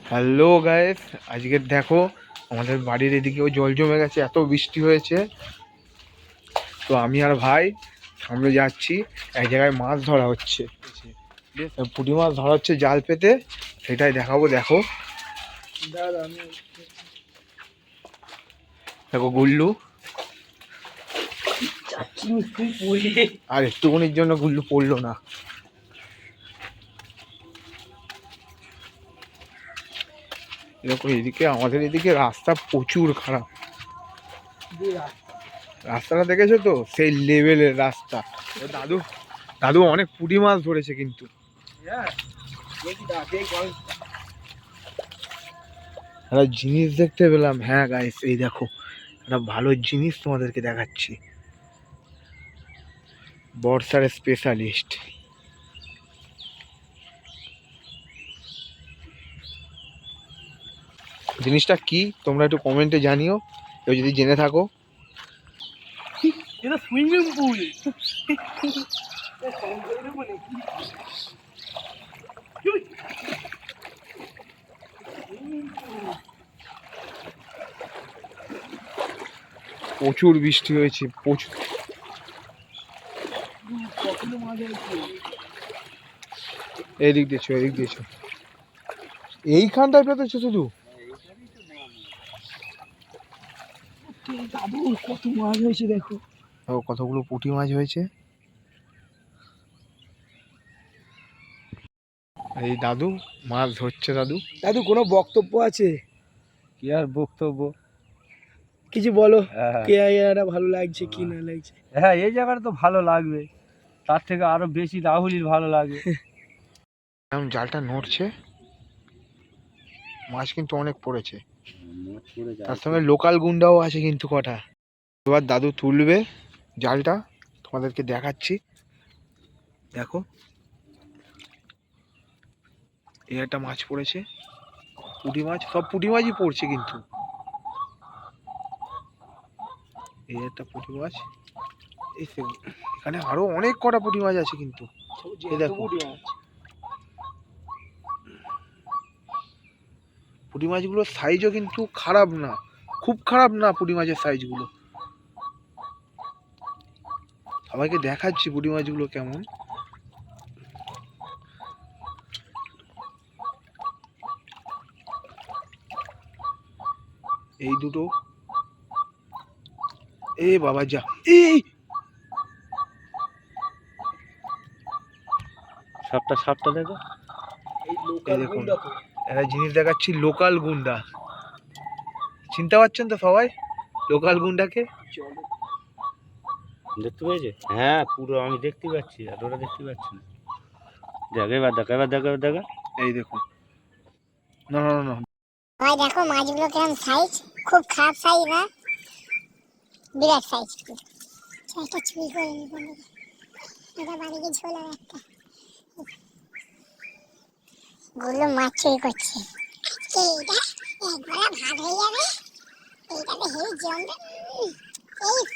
Hello guys, আজকে দেখো আমাদের বাড়ির এদিকেও জল জমে গেছে, এত বৃষ্টি হয়েছে। তো আমি আর ভাই সামনে যাচ্ছি, এক জায়গায় মাছ ধরা হচ্ছে, পুঁটি মাছ ধরা হচ্ছে জাল পেতে, সেটাই দেখাবো। দেখো দেখো গুল্লু, আর একটুকুনির জন্য গুল্লু পড়লো না। দেখো এদিকে আমাদের এদিকে রাস্তা প্রচুর খারাপ, রাস্তাটা দেখেছো তো, সেই লেভেলের রাস্তা। দাদু দাদু অনেক পুঁটি মাছ ধরেছে কিন্তু। একটা জিনিস দেখতে পেলাম। হ্যাঁ গাইস, এই দেখো একটা ভালো জিনিস তোমাদেরকে দেখাচ্ছি। বর্ষার স্পেশালিস্ট। জিনিসটা কি তোমরা একটু কমেন্টে জানিও, কেউ যদি জেনে থাকো। এটা সুইমিং পুল। প্রচুর বৃষ্টি হয়েছে, প্রচুর। এদিক দিয়েছো, এদিক দিয়েছো, এইখানটায় পেতেছো শুধু। দাদু কত মাছ হয়েছে দেখো, কতগুলো পুঁটি মাছ হয়েছে। এই দাদু মাছ ধরছে। দাদু দাদু কোনো বক্তব্য আছে? কি আর বক্তব্য, কিছু বলো। কে এটা ভালো লাগছে কি না লাগছে? হ্যাঁ এই জায়গাটা তো ভালো লাগবে, তার থেকে আরো বেশি রাহুলির ভালো লাগে। এখন জালটা নড়ছে, মাছ কিন্তু অনেক পড়েছে, তার সঙ্গে লোকাল গুন্ডাও আছে কিন্তু কটা। এবার দাদু তুলবে জালটা, তোমাদেরকে দেখাচ্ছি। দেখো এই একটা মাছ পড়েছে, পুঁটি মাছ, সব পুঁটি মাছই পড়ছে কিন্তু। এই একটা পুঁটি মাছ, এখানে আরো অনেক কটা পুঁটি মাছ আছে কিন্তু। এই দেখো পুঁটি মাছগুলোর সাইজও কিন্তু খারাপ না, খুব খারাপ না পুঁটি মাছের সাইজগুলো। সবাইকে দেখাচ্ছি পুঁটি মাছগুলো কেমন। এই দুটো, এ বাবা যা, এই সাপটা দেখো। দেখুন একটা জিনিস দেখাচ্ছি, লোকাল গুন্ডা। চিনতে পারছেন তো সবাই লোকাল গুন্ডাকে? দেখতে পেয়েছে? হ্যাঁ পুরো আমি দেখতে পাচ্ছি, আর ওরা দেখতে পাচ্ছি না। দেখ এবার, দেখ এবার, দেখ এবার, দেখ। এই দেখুন, না না না, ভাই দেখো মাছগুলো কেমন সাইজ, খুব খারাপ সাইজ না, বিরাট সাইজ। এটা চুরি করে নিব, এটা বাড়িতে ঝোলা একটা গুলো মাছ চুরি করছে। আজকে এটা একবেলা ভাত হয়ে যাবে, এইটাতে হেভি জমবে। এই